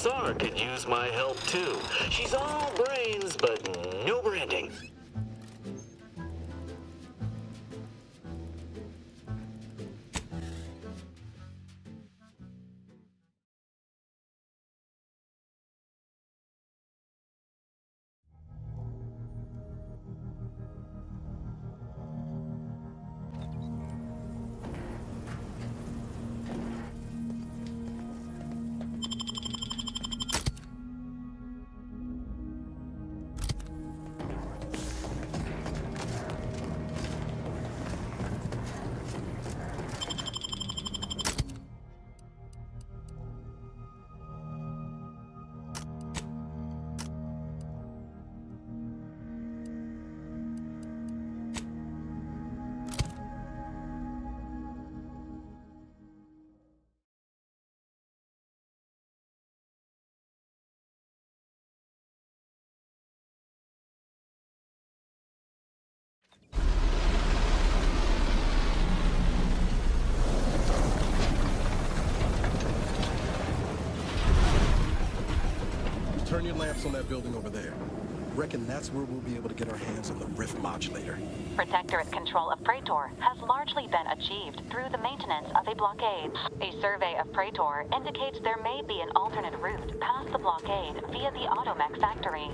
Sar could use my help too. She's all brains, but no branding. Turn your lamps on that building over there. Reckon that's where we'll be able to get our hands on the Rift modulator. Protectorate control of Praetor has largely been achieved through the maintenance of a blockade. A survey of Praetor indicates there may be an alternate route past the blockade via the Automech factory.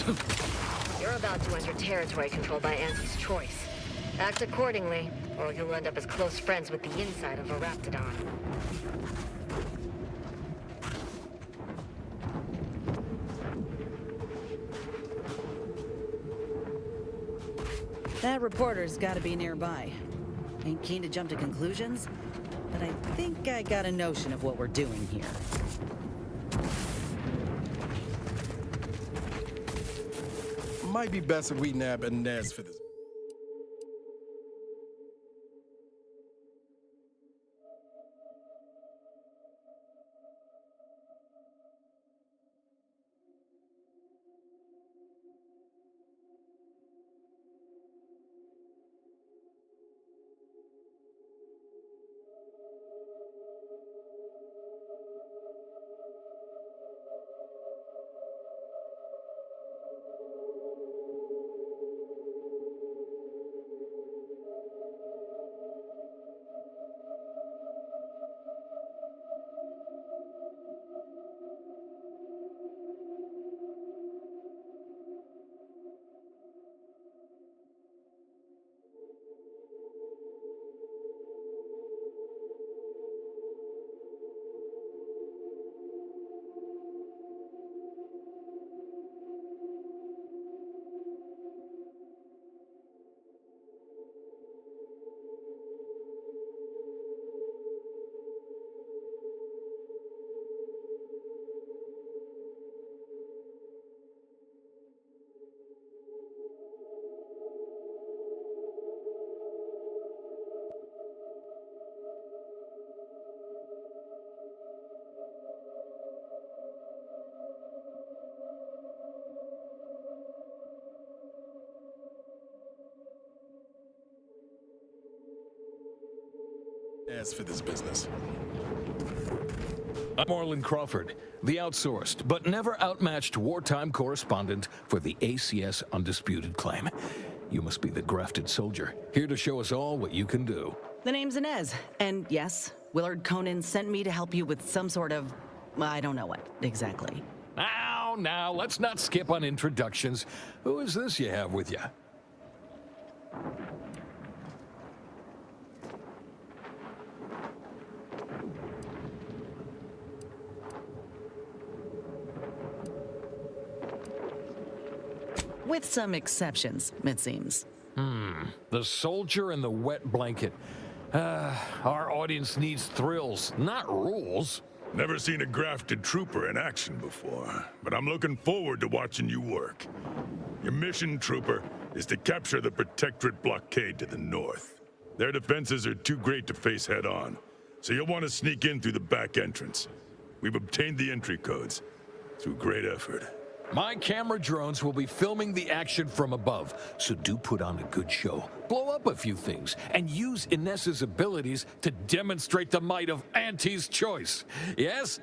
You're about to enter territory controlled by Auntie's choice. Act accordingly, or you'll end up as close friends with the inside of a Raptidon. That reporter's gotta be nearby. Ain't keen to jump to conclusions, but I think I got a notion of what we're doing here. Might be best if we nab Inez for this. As for this business. I'm Orland Crawford, the outsourced but never outmatched wartime correspondent for the ACS Undisputed Claim. You must be the grafted soldier, here to show us all what you can do. The name's Inez, and yes, Willard Conan sent me to help you with some sort of... I don't know what, exactly. Now, let's not skip on introductions. Who is this you have with you? With some exceptions, it seems. The soldier and the wet blanket. Our audience needs thrills, not rules. Never seen a grafted trooper in action before, but I'm looking forward to watching you work. Your mission, trooper, is to capture the Protectorate blockade to the north. Their defenses are too great to face head-on, so you'll want to sneak in through the back entrance. We've obtained the entry codes through great effort. My camera drones will be filming the action from above, so do put on a good show. Blow up a few things, and use Inez's abilities to demonstrate the might of Auntie's choice. Yes?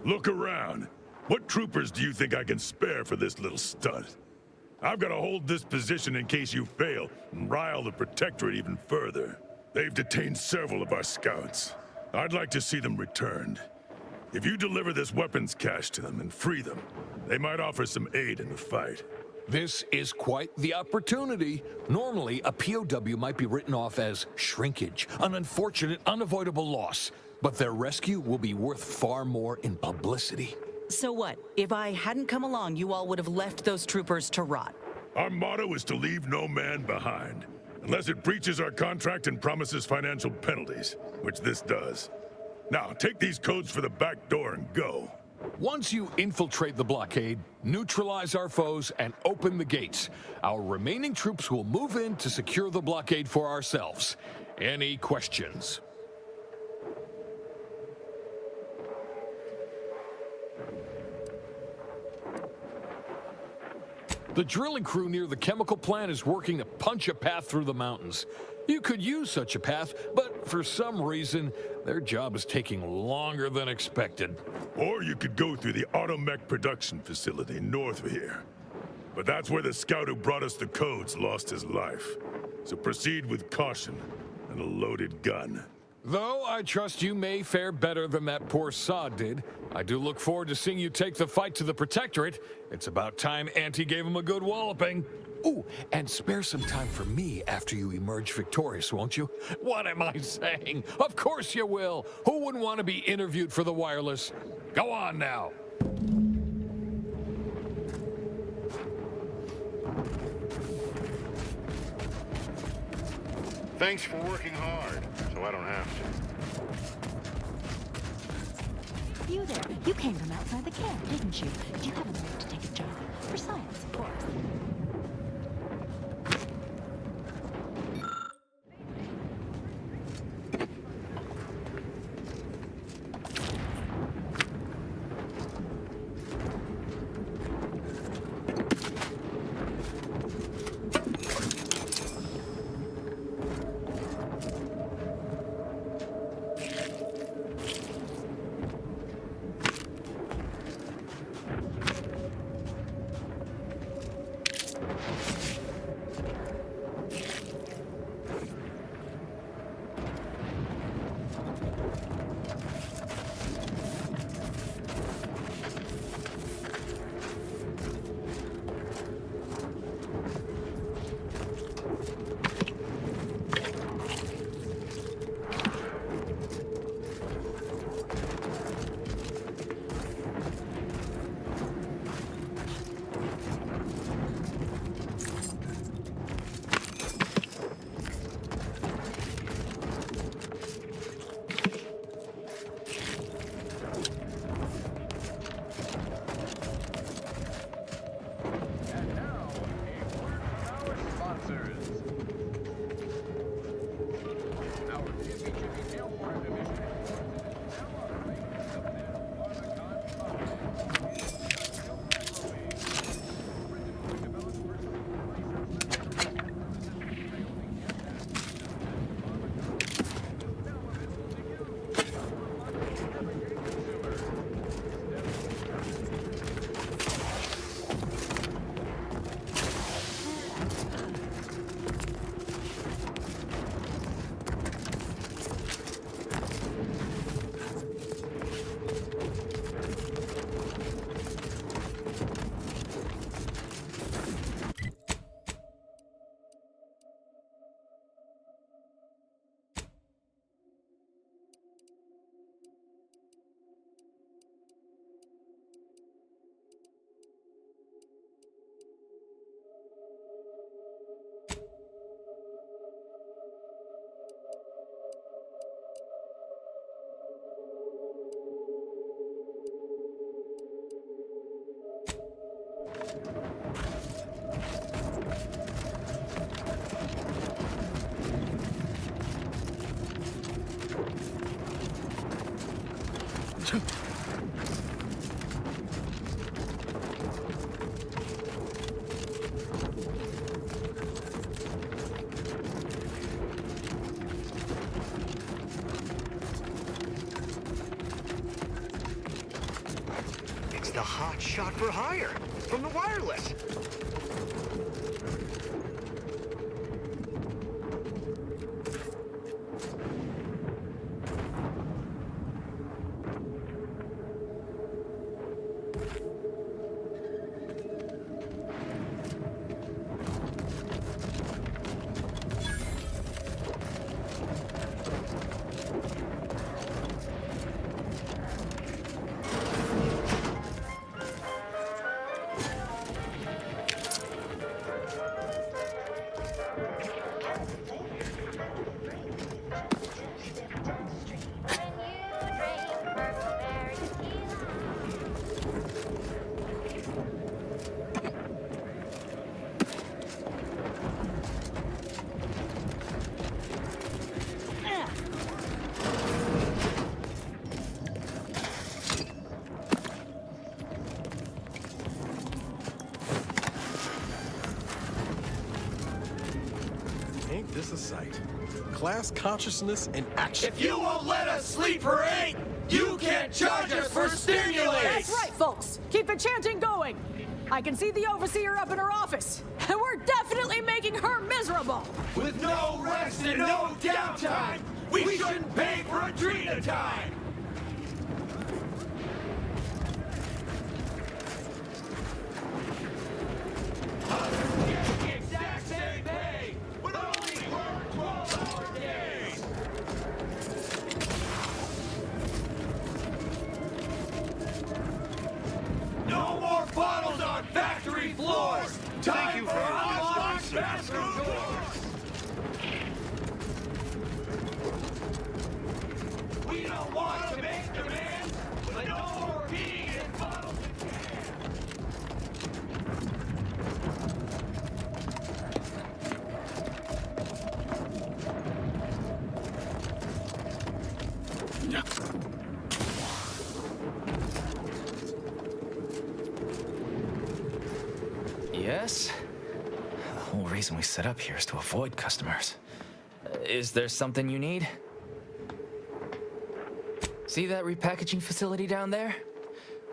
Look around. What troopers do you think I can spare for this little stunt? I've got to hold this position in case you fail and rile the Protectorate even further. They've detained several of our scouts. I'd like to see them returned. If you deliver this weapons cache to them and free them, they might offer some aid in the fight. This is quite the opportunity. Normally, a POW might be written off as shrinkage, an unfortunate, unavoidable loss. But their rescue will be worth far more in publicity. So what? If I hadn't come along, you all would have left those troopers to rot. Our motto is to leave no man behind, unless it breaches our contract and promises financial penalties, which this does. Now, take these codes for the back door and go. Once you infiltrate the blockade, neutralize our foes, and open the gates, our remaining troops will move in to secure the blockade for ourselves. Any questions? The drilling crew near the chemical plant is working to punch a path through the mountains. You could use such a path, but for some reason, their job is taking longer than expected. Or you could go through the Automech production facility north of here. But that's where the scout who brought us the codes lost his life. So proceed with caution and a loaded gun. Though I trust you may fare better than that poor sod did, I do look forward to seeing you take the fight to the Protectorate. It's about time Auntie gave him a good walloping. Ooh, and spare some time for me after you emerge victorious, won't you? What am I saying? Of course you will. Who wouldn't want to be interviewed for the wireless? Go on now. Thanks for working hard, so I don't have to. You there. You came from outside the camp, didn't you? Did you have a minute to take a job? For science, of course. It's the hot shot for hire from the wireless. Ain't this a sight? Class consciousness in action. If you won't let us sleep for 8, you can't charge us for stimulants! That's right, folks. Keep the chanting going. I can see the Overseer up in her office, and we're definitely making her miserable! With no rest and no downtime, we shouldn't pay for a treat a time! The exact same pay, but only work 12-hour days! No more bottles on factory floors! Time for unlocked bathroom doors! We don't want to make demands, but no more being in bottles Yes? The whole reason we set up here is to avoid customers. Is there something you need? See that repackaging facility down there?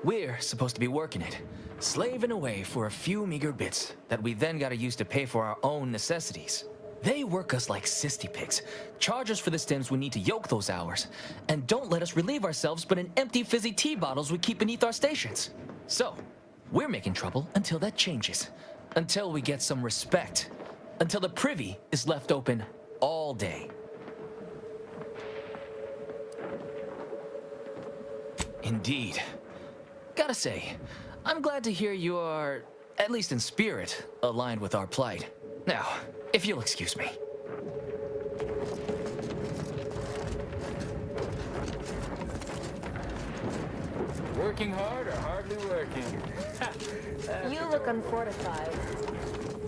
We're supposed to be working it, slaving away for a few meager bits that we then gotta use to pay for our own necessities. They work us like cysty pigs, charge us for the stems we need to yoke those hours, and don't let us relieve ourselves but in empty fizzy tea bottles we keep beneath our stations. So, we're making trouble until that changes. Until we get some respect. Until the privy is left open all day. Indeed. Gotta say, I'm glad to hear you are, at least in spirit, aligned with our plight. Now, if you'll excuse me. Working hard or hardly working? You look unfortified.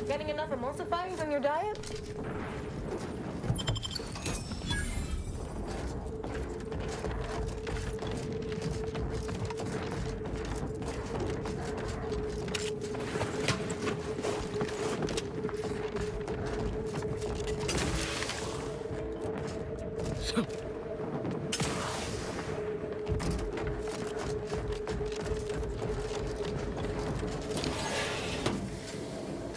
Getting enough emulsifiers in your diet?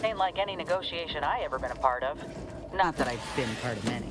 Ain't like any negotiation I ever been a part of. Not that I've been part of many.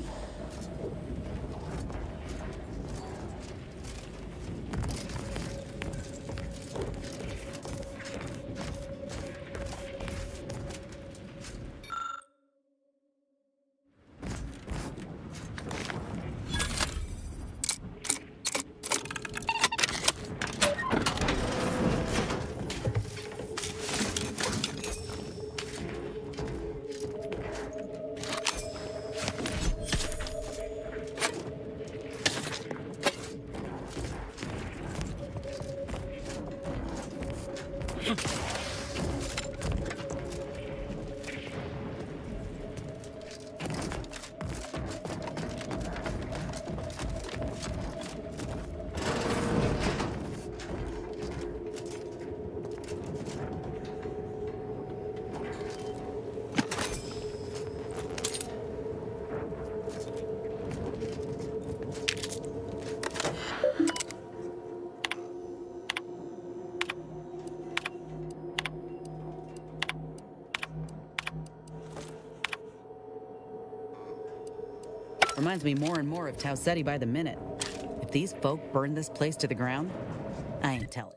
Reminds me more and more of Tau Ceti by the minute. If these folk burn this place to the ground, I ain't telling.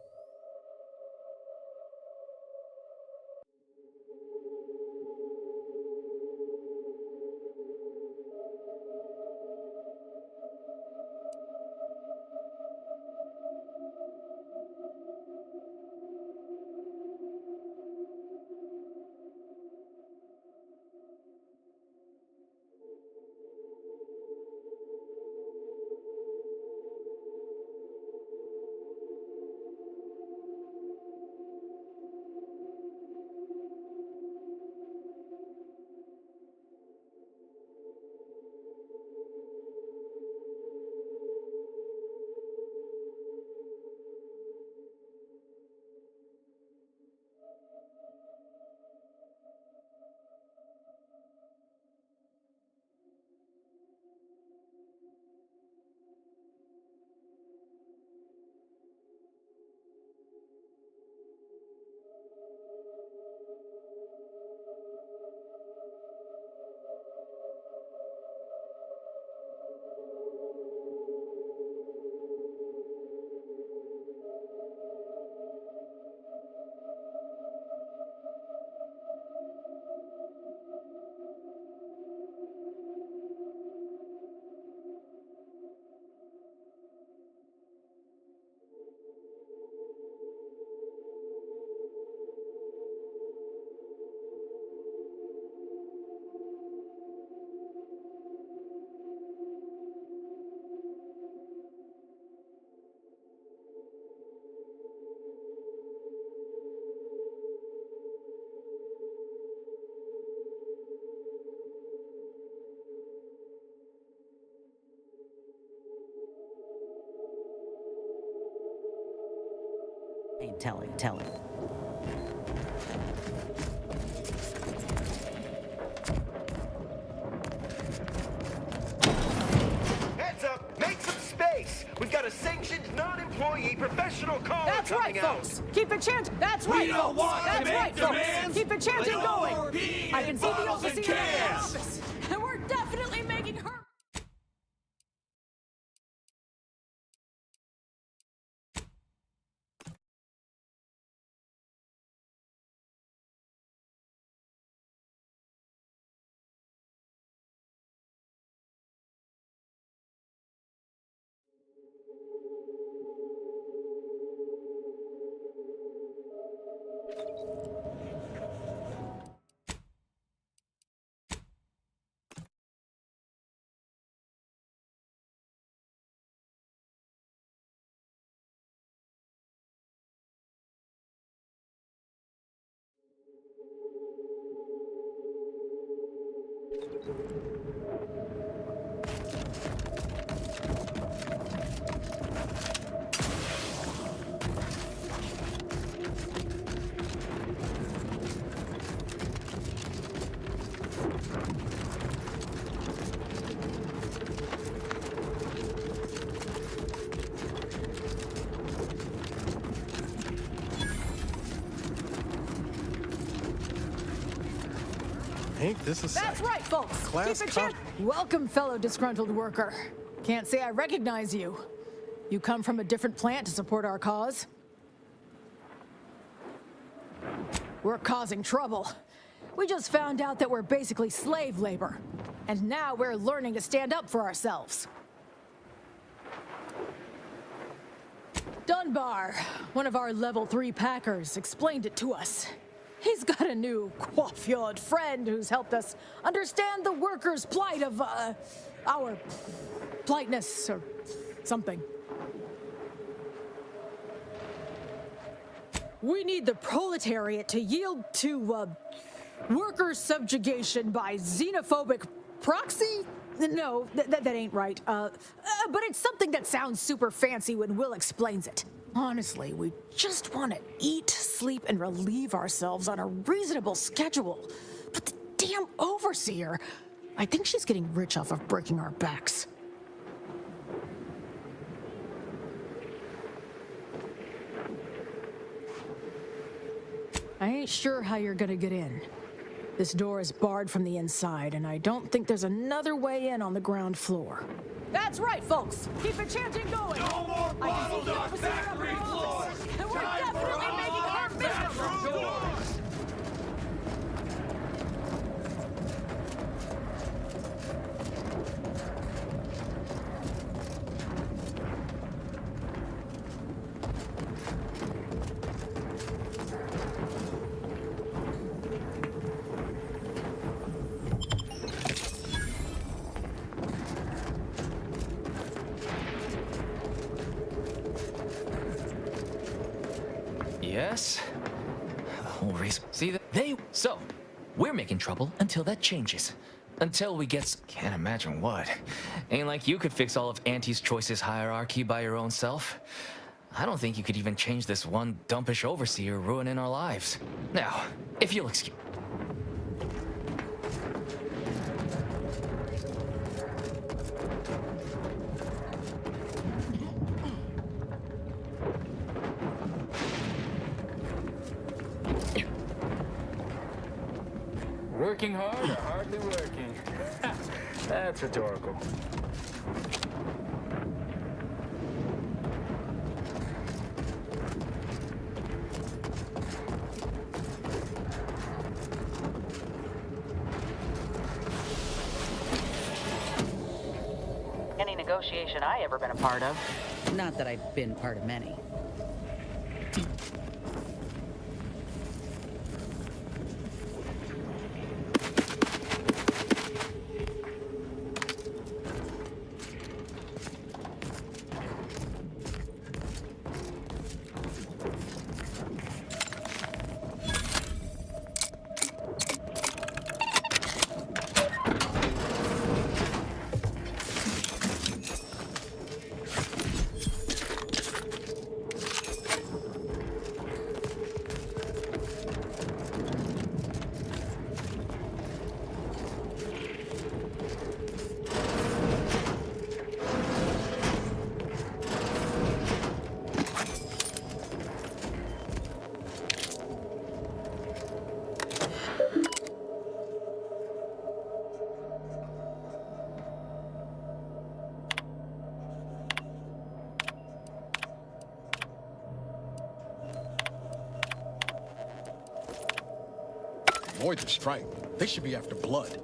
Ain't telling. Heads up! Make some space! We've got a sanctioned, non-employee professional caller That's right, coming out. folks. Keep it chanting. That's right, don't folks. want to That's make right, folks. demands. Keep it chanting Let going. all be I in can see the bottles and overseer in the cans. office, and we're definitely making her. Ain't this a sight? That's right, folks. Class Keep it cop- chanting. Welcome, fellow disgruntled worker. Can't say I recognize you. You come from a different plant to support our cause? We're causing trouble. We just found out that we're basically slave labor. And now we're learning to stand up for ourselves. Dunbar, one of our level 3 packers, explained it to us. He's got a new coiffured friend who's helped us understand the workers' plight of, our politeness or something. We need the proletariat to yield to, worker subjugation by xenophobic proxy? No, that ain't right. But it's something that sounds super fancy when Will explains it. Honestly, we just want to eat, sleep, and relieve ourselves on a reasonable schedule. But the damn overseer, I think she's getting rich off of breaking our backs. I ain't sure how you're gonna get in. This door is barred from the inside, and I don't think there's another way in on the ground floor. That's right, folks! Keep it chanting going! No more bottles on factory floors! And we're Time for definitely making her unlocked miserable! bathroom doors! Yes? The whole reason. See that? So, we're making trouble until that changes. Until we get. Can't imagine what. Ain't like you could fix all of Auntie's Choice's hierarchy by your own self. I don't think you could even change this one dumpish overseer ruining our lives. Now, if you'll excuse. Working hard or hardly working? That's rhetorical. Any negotiation I ever been a part of. Not that I've been part of many. avoid the strike. They should be after blood.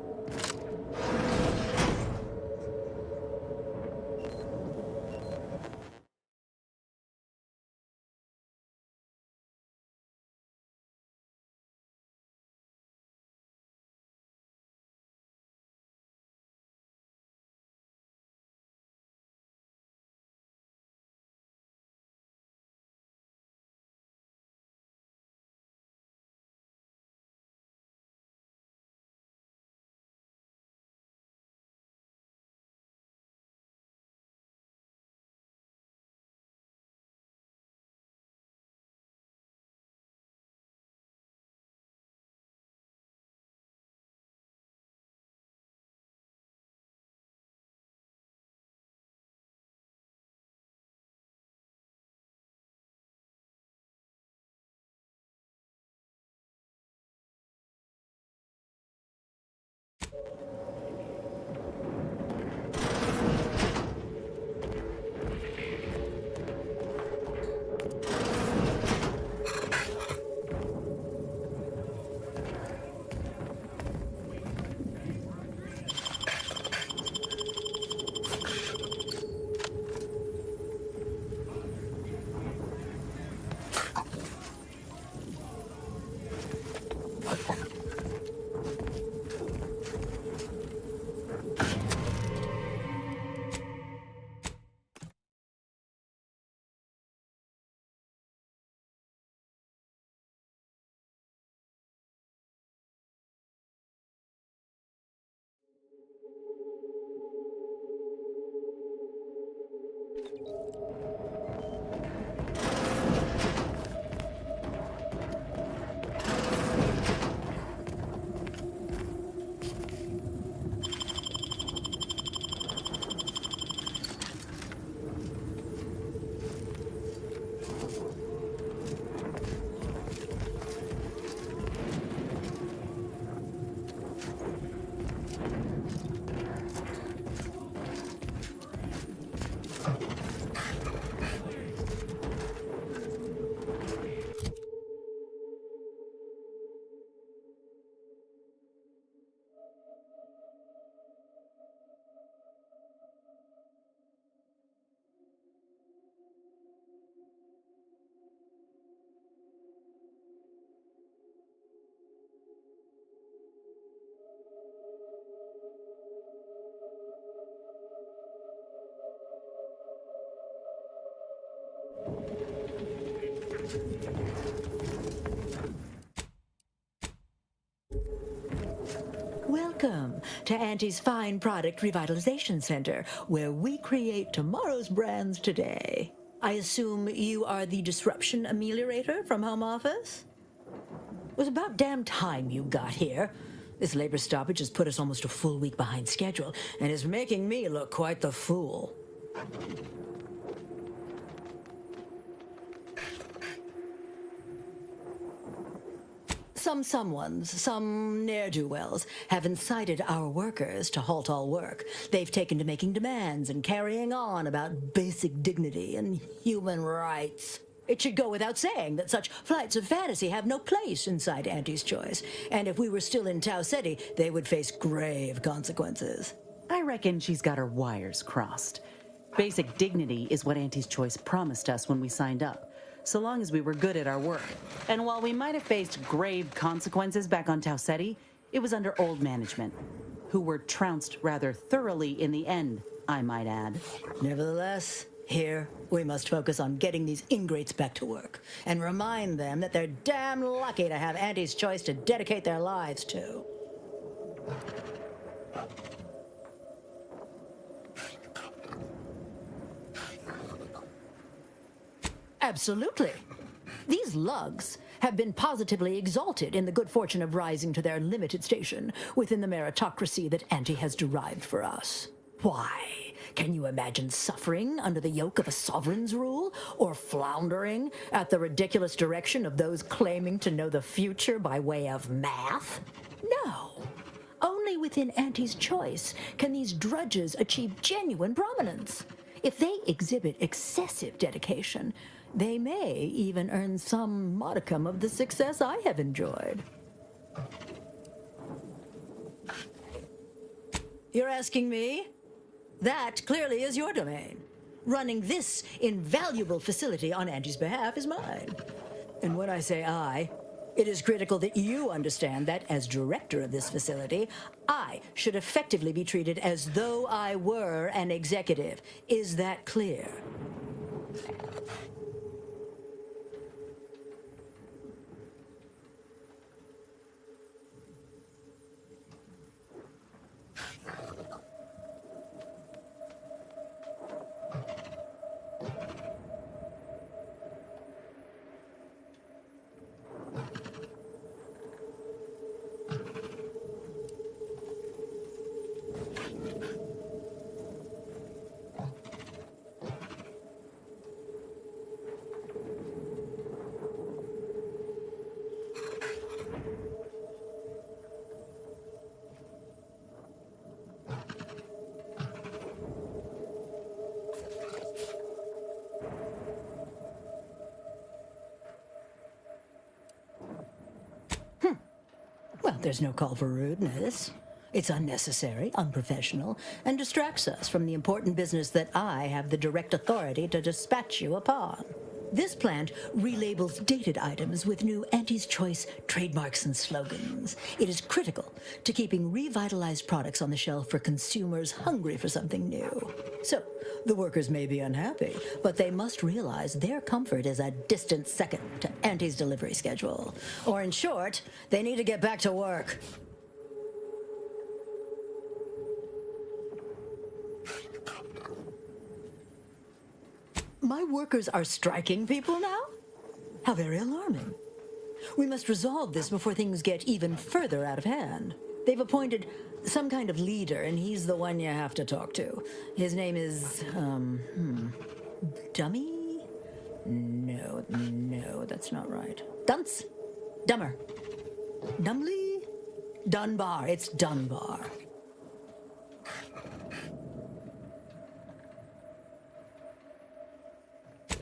Welcome to Auntie's Fine Product Revitalization Center, where we create tomorrow's brands today. I assume you are the disruption ameliorator from home office? It was about damn time you got here. This labor stoppage has put us almost a full week behind schedule and is making me look quite the fool. Some ne'er-do-wells have incited our workers to halt all work. They've taken to making demands and carrying on about basic dignity and human rights. It should go without saying that such flights of fantasy have no place inside Auntie's Choice, and if we were still in Tau Ceti, they would face grave consequences. I reckon she's got her wires crossed. Basic dignity is what Auntie's Choice promised us when we signed up, so long as we were good at our work. And while we might have faced grave consequences back on Tau Ceti, it was under old management, who were trounced rather thoroughly in the end, I might add. Nevertheless, here we must focus on getting these ingrates back to work and remind them that they're damn lucky to have Auntie's Choice to dedicate their lives to. Absolutely. These lugs have been positively exalted in the good fortune of rising to their limited station within the meritocracy that Auntie has derived for us. Why? Can you imagine suffering under the yoke of a sovereign's rule, or floundering at the ridiculous direction of those claiming to know the future by way of math? No. Only within Auntie's Choice can these drudges achieve genuine prominence. If they exhibit excessive dedication, they may even earn some modicum of the success I have enjoyed. You're asking me? That clearly is your domain. Running this invaluable facility on Auntie's behalf is mine. And when I say I, it is critical that you understand that as director of this facility, I should effectively be treated as though I were an executive. Is that clear? Well, there's no call for rudeness. It's unnecessary, unprofessional, and distracts us from the important business that I have the direct authority to dispatch you upon. This plant relabels dated items with new Auntie's Choice trademarks and slogans. It is critical to keeping revitalized products on the shelf for consumers hungry for something new. So, the workers may be unhappy, but they must realize their comfort is a distant second to Auntie's delivery schedule. Or in short, they need to get back to work. My workers are striking people now? How very alarming. We must resolve this before things get even further out of hand. They've appointed some kind of leader, and he's the one you have to talk to. His name is, Dummy? No, that's not right. Dunce? Dummer? Dumbly? Dunbar. It's Dunbar.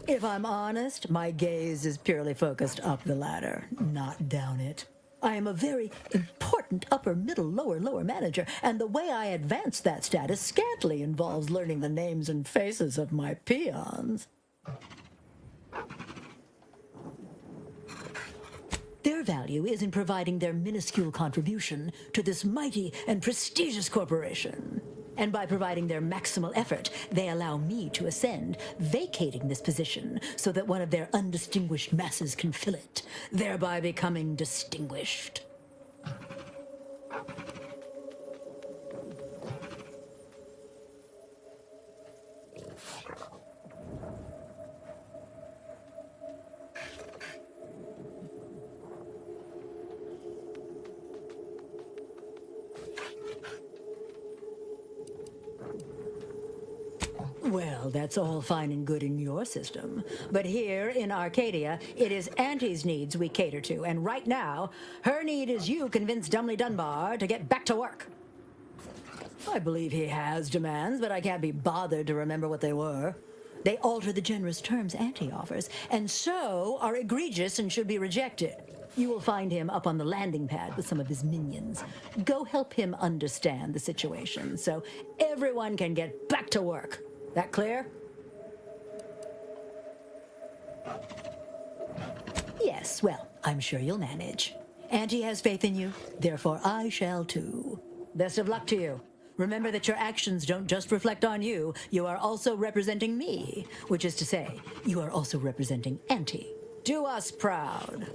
If I'm honest, my gaze is purely focused up the ladder, not down it. I am a very important upper, middle, lower manager, and the way I advance that status scantily involves learning the names and faces of my peons. Their value is in providing their minuscule contribution to this mighty and prestigious corporation. And by providing their maximal effort, they allow me to ascend, vacating this position so that one of their undistinguished masses can fill it, thereby becoming distinguished. Well, that's all fine and good in your system. But here in Arcadia, it is Auntie's needs we cater to, and right now, her need is you convince Dumley Dunbar to get back to work. I believe he has demands, but I can't be bothered to remember what they were. They alter the generous terms Auntie offers, and so are egregious and should be rejected. You will find him up on the landing pad with some of his minions. Go help him understand the situation so everyone can get back to work. That clear? Yes, well, I'm sure you'll manage. Auntie has faith in you, therefore I shall too. Best of luck to you. Remember that your actions don't just reflect on you, you are also representing me, which is to say, you are also representing Auntie. Do us proud.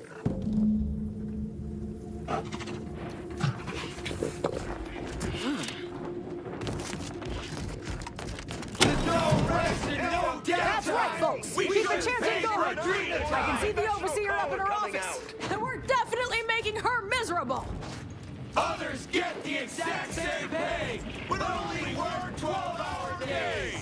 That's right, folks. Keep the chanting going. I can see the overseer up in her office. And we're definitely making her miserable. Others get the exact same pay, but only work 12-hour days.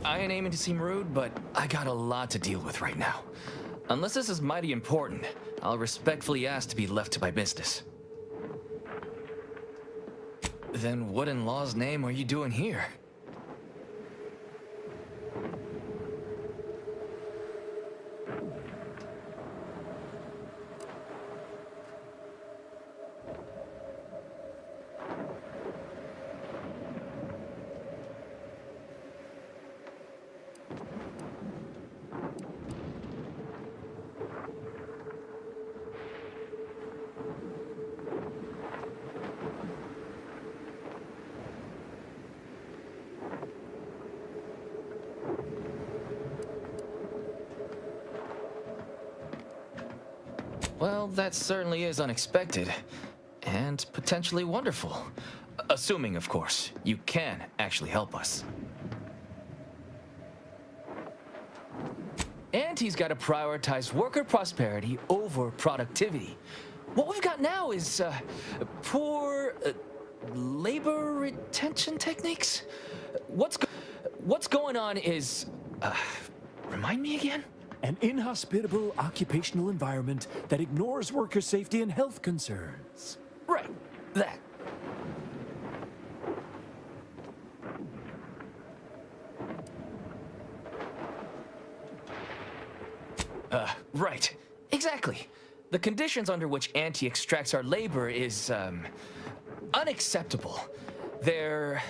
I ain't aiming to seem rude, but I got a lot to deal with right now. Unless this is mighty important, I'll respectfully ask to be left to my business. Then what in law's name are you doing here? Well, that certainly is unexpected. And potentially wonderful. Assuming, of course, you can actually help us. Auntie's got to prioritize worker prosperity over productivity. What we've got now is poor labor retention techniques? What's going on is... remind me again? An inhospitable occupational environment that ignores worker safety and health concerns. Right, that. Right. Exactly. The conditions under which Auntie extracts our labor is, unacceptable. They're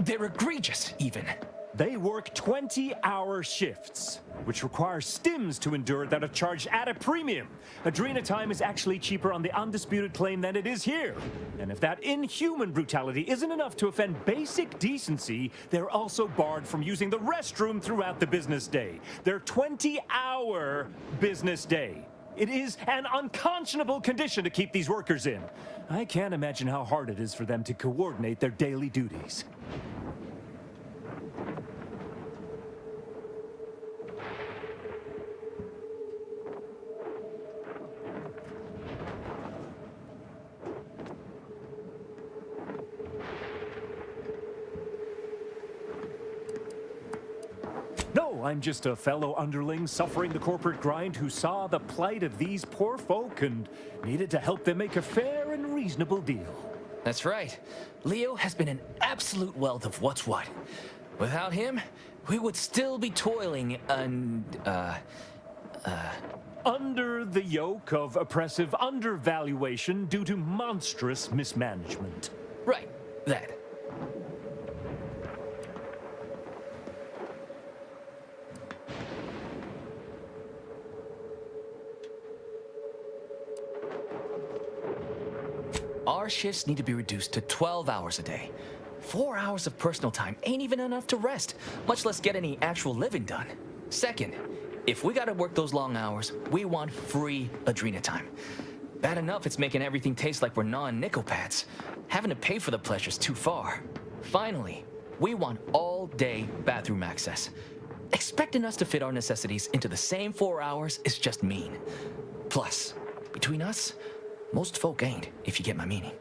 egregious, even. They work 20-hour shifts, which require stims to endure that are charged at a premium. Adrena time is actually cheaper on the undisputed claim than it is here. And if that inhuman brutality isn't enough to offend basic decency, they're also barred from using the restroom throughout the business day. Their 20-hour business day. It is an unconscionable condition to keep these workers in. I can't imagine how hard it is for them to coordinate their daily duties. No, I'm just a fellow underling suffering the corporate grind who saw the plight of these poor folk and needed to help them make a fair and reasonable deal. That's right. Leo has been an absolute wealth of what's what. Without him, we would still be toiling under the yoke of oppressive undervaluation due to monstrous mismanagement. Right, that. Our shifts need to be reduced to 12 hours a day. 4 hours of personal time ain't even enough to rest, much less get any actual living done. Second, if we gotta work those long hours, we want free Adrena time. Bad enough it's making everything taste like we're gnawing nickel pads. Having to pay for the pleasure's too far. Finally, we want all-day bathroom access. Expecting us to fit our necessities into the same 4 hours is just mean. Plus, between us, most folk ain't, if you get my meaning.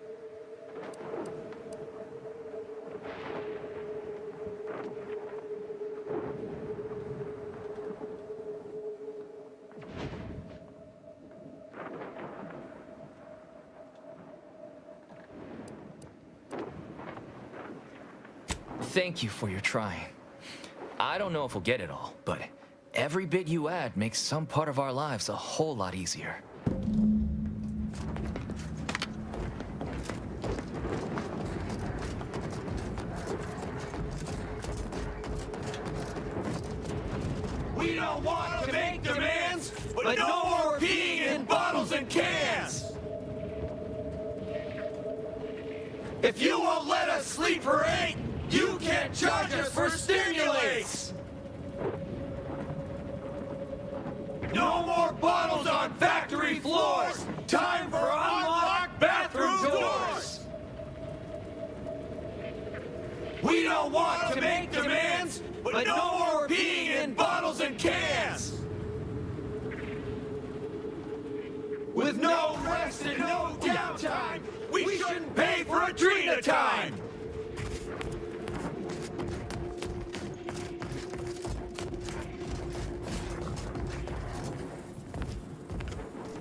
Thank you for your trying. I don't know if we'll get it all, but every bit you add makes some part of our lives a whole lot easier. We don't want to make demands, but no more peeing in bottles and cans! If you won't let us sleep for 8, you can't charge us for stimulates! No more bottles on factory floors! Time for unlocked bathroom doors! We don't want to make demands, but no more peeing in bottles and cans! With no rest and no downtime, we shouldn't pay for Adrena time!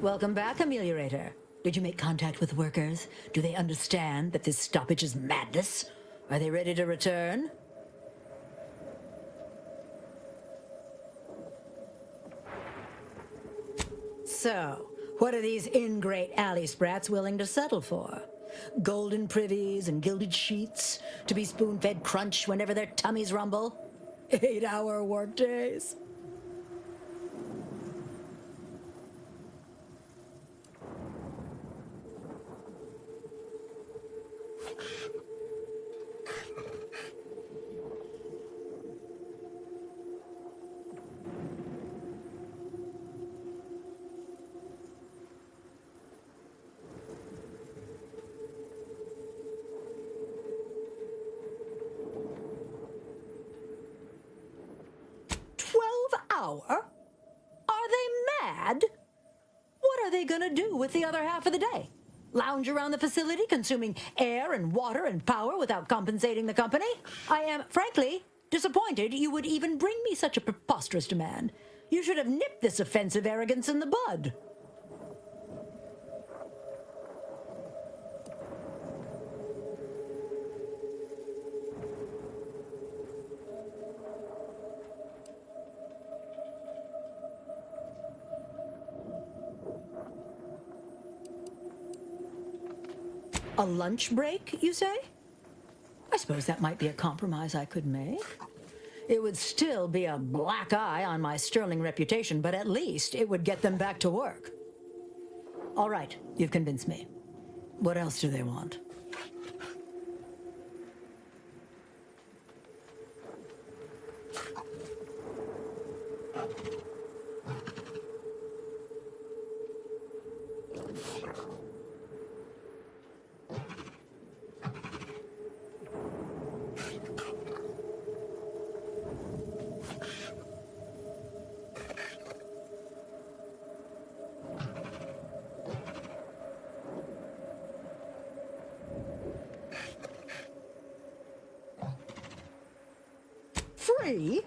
Welcome back, Ameliorator. Did you make contact with workers? Do they understand that this stoppage is madness? Are they ready to return? So, what are these ingrate alley sprats willing to settle for? Golden privies and gilded sheets to be spoon-fed crunch whenever their tummies rumble? 8-hour workdays? Are they mad? What are they gonna do with the other half of the day? Lounge around the facility consuming air and water and power without compensating the company? I am, frankly, disappointed you would even bring me such a preposterous demand. You should have nipped this offensive arrogance in the bud. A lunch break, you say? I suppose that might be a compromise I could make. It would still be a black eye on my sterling reputation, but at least it would get them back to work. All right, you've convinced me. What else do they want? Free?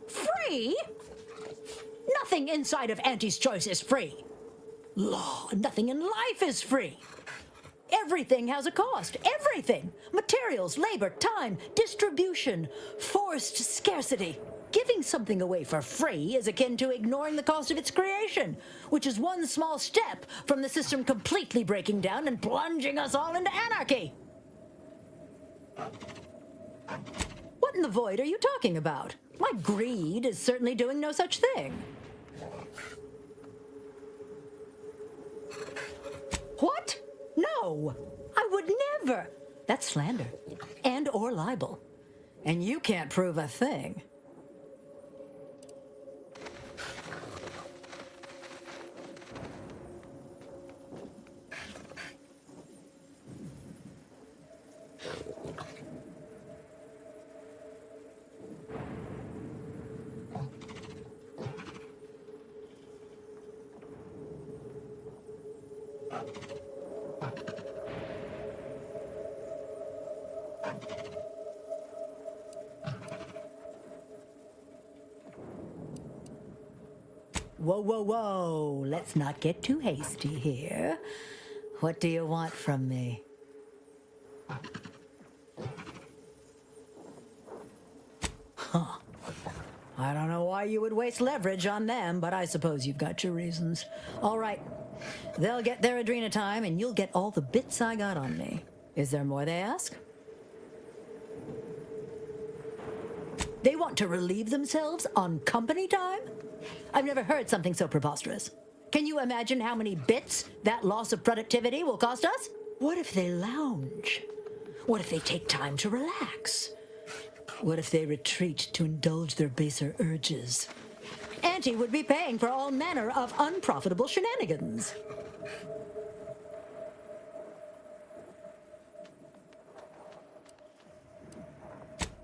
Free? Nothing inside of Auntie's Choice is free. Law, nothing in life is free. Everything has a cost. Everything. Materials, labor, time, distribution, forced scarcity. Giving something away for free is akin to ignoring the cost of its creation, which is one small step from the system completely breaking down and plunging us all into anarchy. What in the void are you talking about? My greed is certainly doing no such thing. What? No, I would never. That's slander and or libel. And you can't prove a thing. Whoa, whoa, whoa. Let's not get too hasty here. What do you want from me? Huh. I don't know why you would waste leverage on them, but I suppose you've got your reasons. All right. They'll get their Adrena time, and you'll get all the bits I got on me. Is there more they ask? They want to relieve themselves on company time? I've never heard something so preposterous. Can you imagine how many bits that loss of productivity will cost us? What if they lounge? What if they take time to relax? What if they retreat to indulge their baser urges? Auntie would be paying for all manner of unprofitable shenanigans.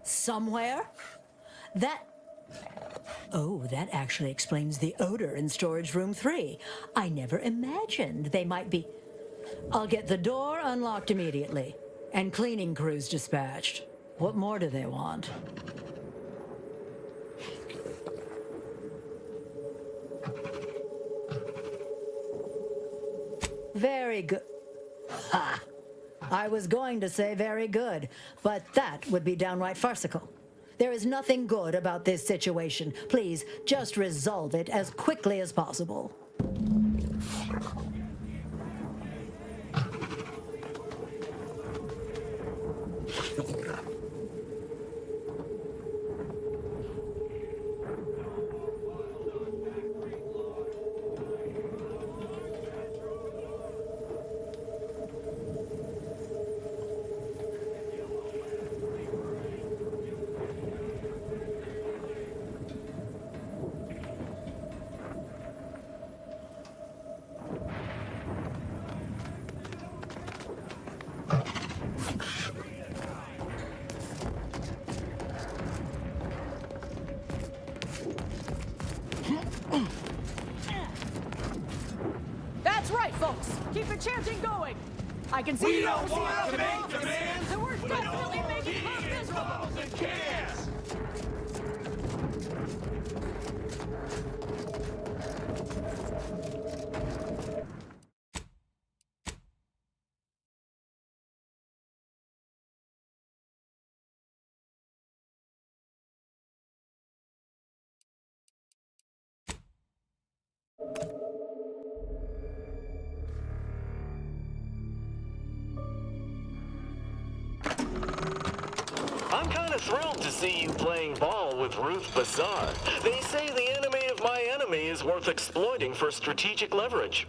Somewhere? Oh, that actually explains the odor in storage room 3. I never imagined they might be... I'll get the door unlocked immediately, and cleaning crews dispatched. What more do they want? Very good. Ha! I was going to say very good, but that would be downright farcical. There is nothing good about this situation. Please, just resolve it as quickly as possible. That's right, folks. Keep the chanting going. I can see We you don't overseeing want our to make demands, demands. and we're We definitely don't making her need miserable. balls and cans. I'm kind of thrilled to see you playing ball with Ruth Bassar. They say the enemy of my enemy is worth exploiting for strategic leverage.